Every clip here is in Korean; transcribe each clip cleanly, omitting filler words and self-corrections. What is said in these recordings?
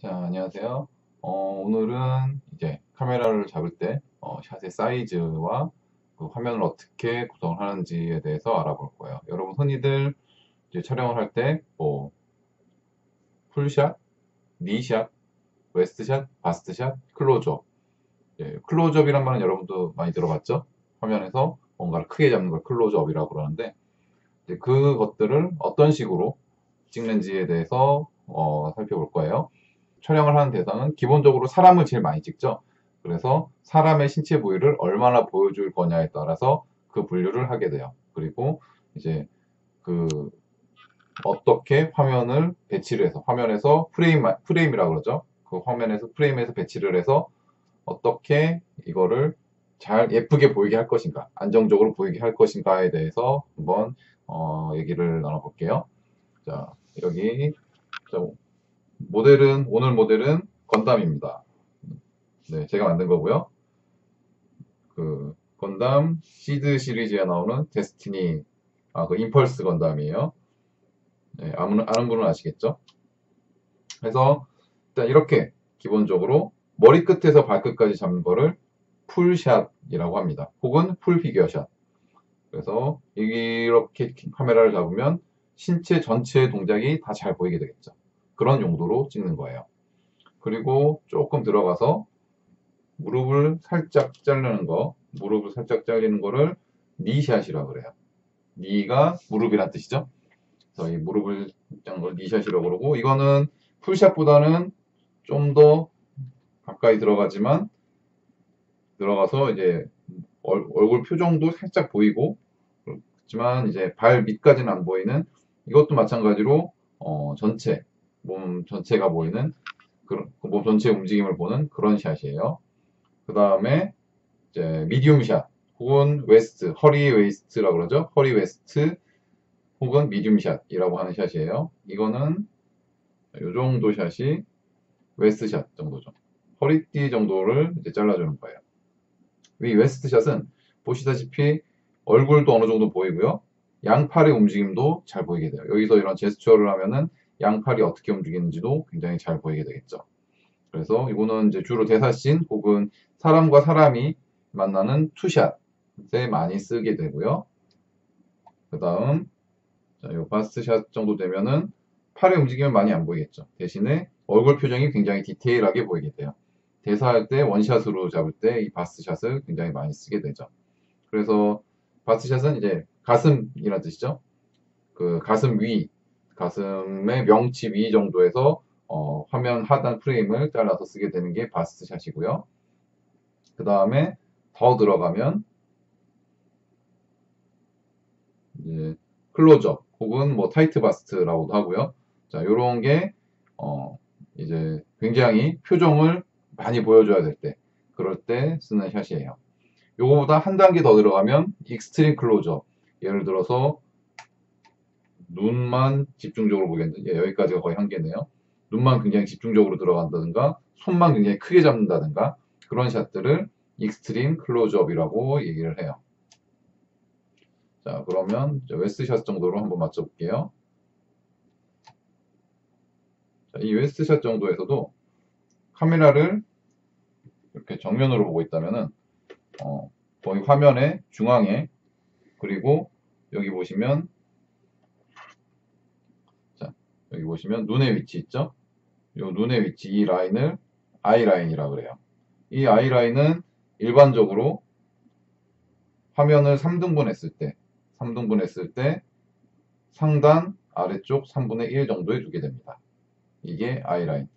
자, 안녕하세요. 오늘은 이제 카메라를 잡을 때 샷의 사이즈와 그 화면을 어떻게 구성을 하는지에 대해서 알아볼 거예요. 여러분 흔히들 이제 촬영을 할 때 뭐 풀샷, 니샷, 웨스트샷, 바스트샷, 클로즈업. 클로즈업이란 말은 여러분도 많이 들어봤죠? 화면에서 뭔가를 크게 잡는 걸 클로즈업이라고 그러는데 이제 그것들을 어떤 식으로 찍는지에 대해서 살펴볼 거예요. 촬영을 하는 대상은 기본적으로 사람을 제일 많이 찍죠. 그래서 사람의 신체 부위를 얼마나 보여줄 거냐에 따라서 그 분류를 하게 돼요. 그리고 이제 그 어떻게 화면을 배치를 해서 화면에서 프레임이라고 그러죠. 그 화면에서 프레임에서 배치를 해서 어떻게 이거를 잘 예쁘게 보이게 할 것인가, 안정적으로 보이게 할 것인가에 대해서 한번 얘기를 나눠볼게요. 자, 여기 자, 오늘 모델은 건담입니다. 네, 제가 만든 거고요. 그 건담 시드 시리즈에 나오는 데스티니, 그 임펄스 건담이에요. 네, 아는 분은 아시겠죠? 그래서 일단 이렇게 기본적으로 머리끝에서 발끝까지 잡는 거를 풀샷이라고 합니다. 혹은 풀피규어샷. 그래서 이렇게 카메라를 잡으면 신체 전체의 동작이 다 잘 보이게 되겠죠. 그런 용도로 찍는 거예요. 그리고 조금 들어가서 무릎을 살짝 자르는 거를 니샷이라고 그래요. 니가 무릎이란 뜻이죠. 그래서 이 무릎을 자른 걸 니샷이라고 그러고, 이거는 풀샷보다는 좀 더 가까이 들어가서 이제 얼굴 표정도 살짝 보이고, 그렇지만 이제 발 밑까지는 안 보이는, 이것도 마찬가지로 몸 전체가 보이는 몸 전체 움직임을 보는 그런 샷이에요. 그 다음에 이제 미디움 샷 혹은 허리 웨이스트라고 그러죠. 허리 웨스트 혹은 미디움 샷이라고 하는 샷이에요. 이거는 이 정도 샷이 웨스트 샷 정도죠. 허리띠 정도를 이제 잘라주는 거예요. 이 웨스트 샷은 보시다시피 얼굴도 어느 정도 보이고요. 양팔의 움직임도 잘 보이게 돼요. 여기서 이런 제스처를 하면은 양팔이 어떻게 움직이는지도 굉장히 잘 보이게 되겠죠. 그래서 이거는 이제 주로 대사씬 혹은 사람과 사람이 만나는 투샷에 많이 쓰게 되고요. 그 다음, 이 바스트샷 정도 되면은 팔의 움직임은 많이 안 보이겠죠. 대신에 얼굴 표정이 굉장히 디테일하게 보이게 돼요. 대사할 때 원샷으로 잡을 때 이 바스트샷을 굉장히 많이 쓰게 되죠. 그래서 바스트샷은 이제 가슴이란 뜻이죠. 그 가슴의 명치 위 정도에서 화면 하단 프레임을 잘라서 쓰게 되는 게 바스트샷이고요. 그 다음에 더 들어가면 이제 클로즈업 혹은 뭐 타이트 바스트라고도 하고요. 자, 요런 게 이제 굉장히 표정을 많이 보여줘야 될 때, 그럴 때 쓰는 샷이에요. 요거보다 한 단계 더 들어가면 익스트림 클로즈업. 예를 들어서 눈만 집중적으로 보겠는데, 여기까지가 거의 한계네요. 눈만 굉장히 집중적으로 들어간다든가, 손만 굉장히 크게 잡는다든가, 그런 샷들을 익스트림 클로즈업이라고 얘기를 해요. 자, 그러면 웨스트샷 정도로 한번 맞춰볼게요. 자, 이 웨스트샷 정도에서도 카메라를 이렇게 정면으로 보고 있다면은 거의 화면의 중앙에, 그리고 여기 보시면, 자, 여기 보시면 눈의 위치 있죠? 이 눈의 위치, 이 라인을 아이라인이라고 그래요. 이 아이라인은 일반적으로 화면을 3등분 했을 때 상단 아래쪽 3분의 1 정도에 두게 됩니다. 이게 아이라인.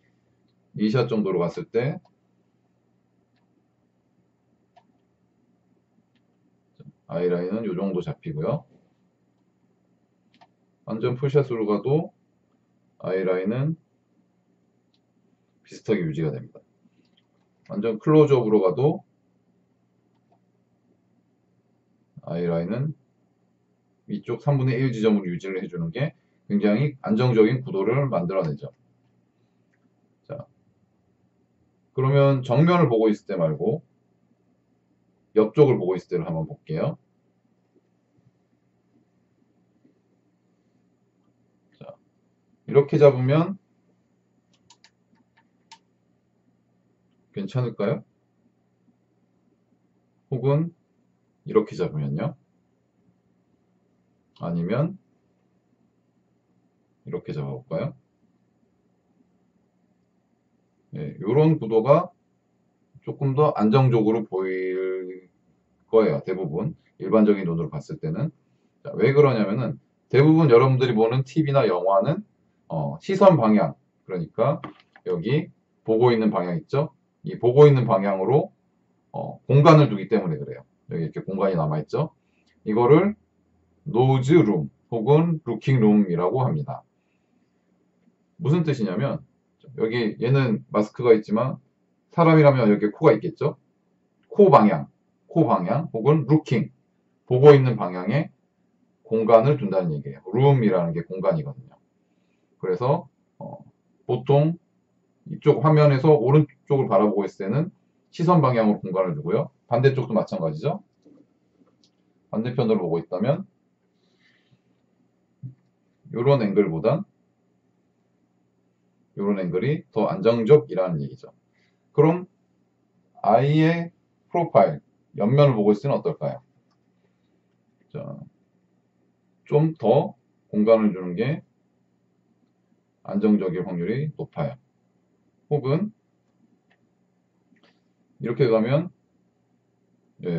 E샷 정도로 갔을 때 아이라인은 이 정도 잡히고요. 완전 풀샷으로 가도 아이라인은 비슷하게 유지가 됩니다. 완전 클로즈업으로 가도 아이라인은 위쪽 3분의 1 지점으로 유지를 해주는 게 굉장히 안정적인 구도를 만들어내죠. 자, 그러면 정면을 보고 있을 때 말고 옆쪽을 보고 있을 때를 한번 볼게요. 자, 이렇게 잡으면 괜찮을까요? 혹은 이렇게 잡으면요? 아니면 이렇게 잡아볼까요? 네, 이런 구도가 조금 더 안정적으로 보일 거예요. 대부분. 일반적인 눈으로 봤을 때는. 자, 왜 그러냐면은 대부분 여러분들이 보는 TV나 영화는 시선 방향, 그러니까 여기 보고 있는 방향 있죠? 이 보고 있는 방향으로 공간을 두기 때문에 그래요. 여기 이렇게 공간이 남아있죠? 이거를 노즈 룸 혹은 루킹 룸이라고 합니다. 무슨 뜻이냐면 여기 얘는 마스크가 있지만 사람이라면 여기 코가 있겠죠? 코 방향 혹은 루킹, 보고 있는 방향에 공간을 둔다는 얘기예요. 룸이라는 게 공간이거든요. 그래서 보통 이쪽 화면에서 오른쪽을 바라보고 있을 때는 시선 방향으로 공간을 두고요. 반대쪽도 마찬가지죠. 반대편으로 보고 있다면 이런 앵글보단 이런 앵글이 더 안정적이라는 얘기죠. 그럼 아이의 프로파일, 옆면을 보고 있을 때는 어떨까요? 좀 더 공간을 주는 게 안정적일 확률이 높아요. 혹은 이렇게 가면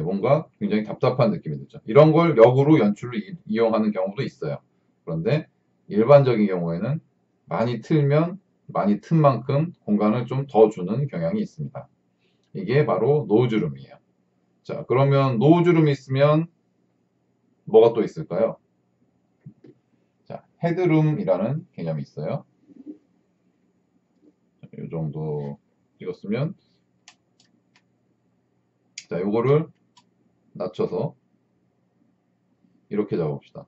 뭔가 굉장히 답답한 느낌이 들죠. 이런 걸 역으로 연출로 이용하는 경우도 있어요. 그런데 일반적인 경우에는 많이 틀면 많이 튼 만큼 공간을 좀 더 주는 경향이 있습니다. 이게 바로 노즈룸이에요. 자, 그러면 노즈룸이 있으면 뭐가 또 있을까요? 자, 헤드룸이라는 개념이 있어요. 이 정도 찍었으면 자, 요거를 낮춰서 이렇게 잡아봅시다.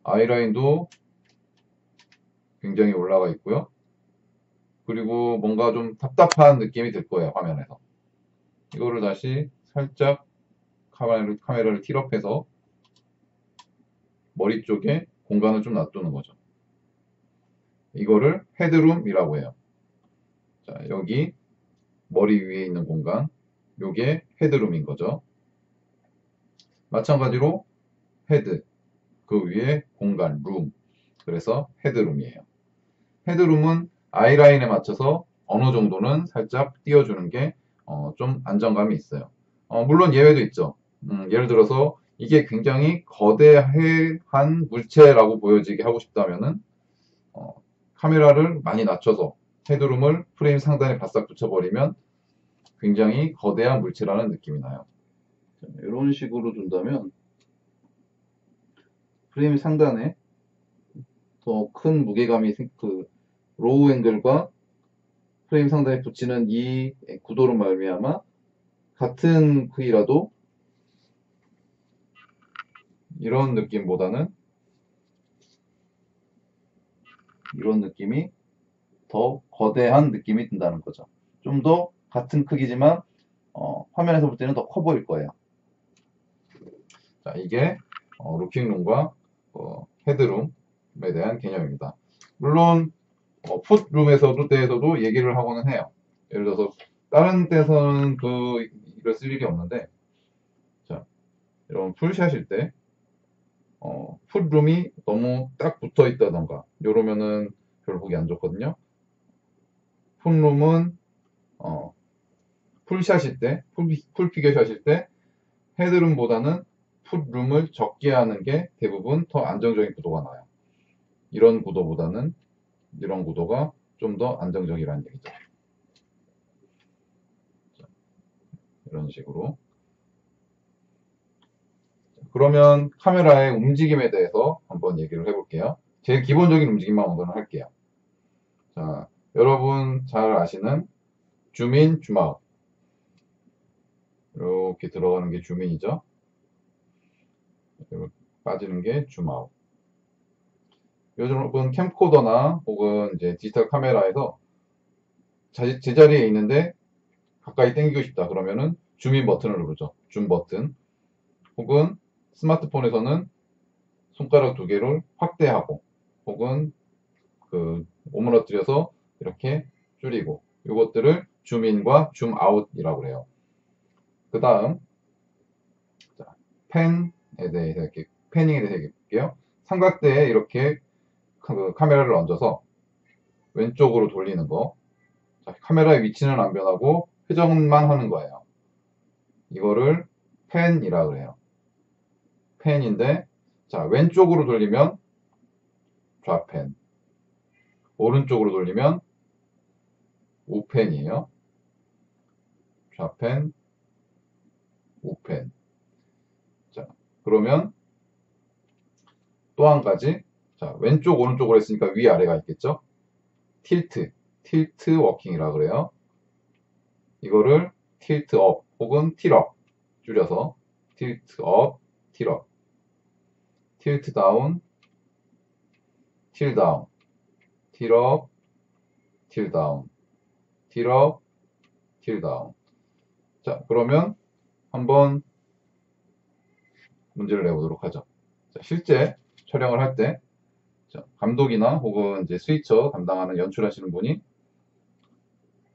아이라인도 굉장히 올라가 있고요. 그리고 뭔가 좀 답답한 느낌이 들 거예요, 화면에서. 이거를 다시 살짝 카메라를 틸업해서 머리 쪽에 공간을 좀 놔두는 거죠. 이거를 헤드룸이라고 해요. 자, 여기 머리 위에 있는 공간, 요게 헤드룸인 거죠. 마찬가지로 헤드, 그 위에 공간, 룸. 그래서 헤드룸이에요. 헤드룸은 아이라인에 맞춰서 어느 정도는 살짝 띄워주는 게 좀 안정감이 있어요. 물론 예외도 있죠. 예를 들어서 이게 굉장히 거대한 물체라고 보여지게 하고 싶다면은 카메라를 많이 낮춰서 헤드룸을 프레임 상단에 바싹 붙여버리면 굉장히 거대한 물체라는 느낌이 나요. 이런 식으로 둔다면 프레임 상단에 더 큰 무게감이 로우 앵글과 프레임 상단에 붙이는 이 구도로 말미암아 같은 크기라도 이런 느낌보다는 이런 느낌이 더 거대한 느낌이 든다는 거죠. 좀 더 같은 크기지만 화면에서 볼 때는 더 커 보일 거예요. 자, 이게 루킹룸과 헤드룸에 대한 개념입니다. 물론 풋룸에서도 때에서도 얘기를 하고는 해요. 예를 들어서 다른 때서는 이걸 쓸 일이 없는데 자, 여러분 풀샷일 때 풋룸이 너무 딱 붙어 있다던가 이러면은 별로 보기 안 좋거든요. 풋룸은 풀샷일 때, 풀피겨샷일 때 헤드룸보다는 풋룸을 적게 하는 게 대부분 더 안정적인 구도가 나요. 이런 구도보다는 이런 구도가 좀 더 안정적이라는 얘기죠. 이런 식으로. 그러면 카메라의 움직임에 대해서 한번 얘기를 해볼게요. 제일 기본적인 움직임만 먼저 할게요. 자, 여러분 잘 아시는 줌인, 줌아웃. 이렇게 들어가는 게 줌인이죠. 빠지는 게 줌아웃. 요즘 캠코더나 혹은 이제 디지털 카메라에서 제자리에 있는데 가까이 당기고 싶다 그러면은 줌인 버튼을 누르죠. 줌 버튼. 혹은 스마트폰에서는 손가락 두 개를 확대하고 혹은 오므러뜨려서 이렇게 줄이고 이것들을 줌인과 줌아웃이라고 해요. 그 다음 패닝에 대해서 얘기할게요. 삼각대에 이렇게 그 카메라를 얹어서 왼쪽으로 돌리는 거. 자, 카메라의 위치는 안 변하고 회전만 하는 거예요. 이거를 펜이라 그래요. 펜인데, 자, 왼쪽으로 돌리면 좌펜, 오른쪽으로 돌리면 우펜이에요. 좌펜, 우펜. 자, 그러면 또 한 가지. 자, 왼쪽, 오른쪽으로 했으니까 위, 아래가 있겠죠? 틸트 워킹이라 그래요. 이거를 틸트 업 혹은 틸업 줄여서 틸트 업, 틸업, 틸트 다운, 틸 다운, 틸업, 틸 다운, 틸업, 틸 다운. 자, 그러면 한번 문제를 내보도록 하죠. 자, 실제 촬영을 할 때 감독이나 혹은 이제 스위처 담당하는 연출하시는 분이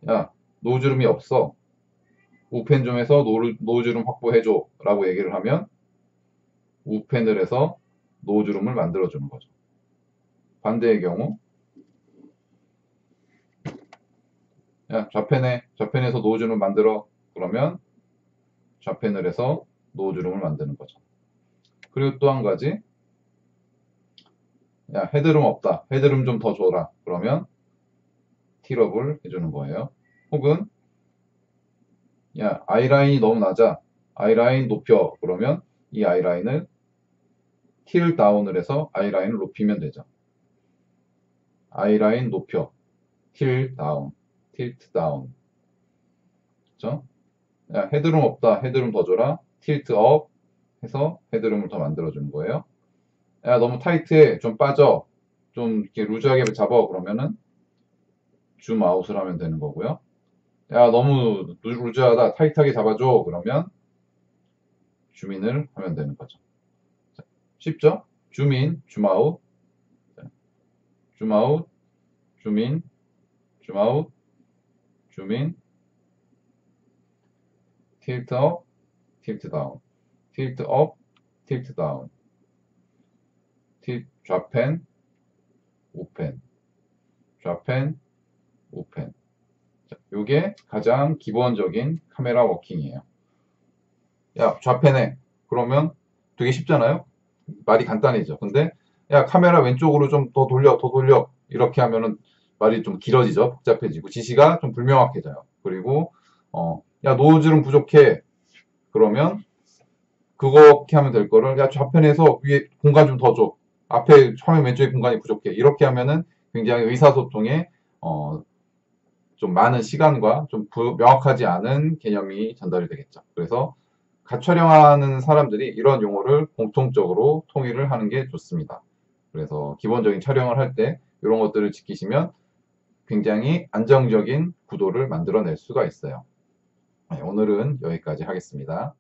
야, 노주름이 없어. 우펜 좀 해서 노주름 확보해줘 라고 얘기를 하면 우펜을 해서 노주름을 만들어주는 거죠. 반대의 경우 야, 좌펜에서 노주름을 만들어. 그러면 좌펜을 해서 노주름을 만드는 거죠. 그리고 또 한 가지 야, 헤드룸 없다. 헤드룸 좀 더 줘라. 그러면 틸업을 해주는 거예요. 혹은 야, 아이라인이 너무 낮아. 아이라인 높여. 그러면 이 아이라인을 틸 다운을 해서 아이라인을 높이면 되죠. 아이라인 높여. 틸 다운. 틸트 다운. 그렇죠? 야, 헤드룸 없다. 헤드룸 더 줘라. 틸트 업 해서 헤드룸을 더 만들어주는 거예요. 야, 너무 타이트해. 좀 빠져. 좀 이렇게 루즈하게 잡아. 그러면은 줌 아웃을 하면 되는 거고요. 야, 너무 루즈하다. 타이트하게 잡아줘. 그러면 줌인을 하면 되는 거죠. 자, 쉽죠? 줌인, 줌아웃, 줌아웃, 줌인, 줌아웃, 줌인, 틸트 업, 틸트 다운, 틸트 업, 틸트 다운, 좌펜, 우펜, 좌펜, 우펜. 이게 가장 기본적인 카메라 워킹이에요. 야, 좌펜에. 그러면 되게 쉽잖아요? 말이 간단해져. 근데 야, 카메라 왼쪽으로 좀 더 돌려, 더 돌려. 이렇게 하면은 말이 좀 길어지죠. 복잡해지고 지시가 좀 불명확해져요. 그리고 야, 노즐은 부족해. 그러면 그렇게 하면 될 거를 야, 좌편에서 위에 공간 좀 더 줘. 앞에 화면 왼쪽에 공간이 부족해. 이렇게 하면은 굉장히 의사소통에 좀 많은 시간과 좀 명확하지 않은 개념이 전달이 되겠죠. 그래서 촬영하는 사람들이 이런 용어를 공통적으로 통일을 하는 게 좋습니다. 그래서 기본적인 촬영을 할 때 이런 것들을 지키시면 굉장히 안정적인 구도를 만들어낼 수가 있어요. 네, 오늘은 여기까지 하겠습니다.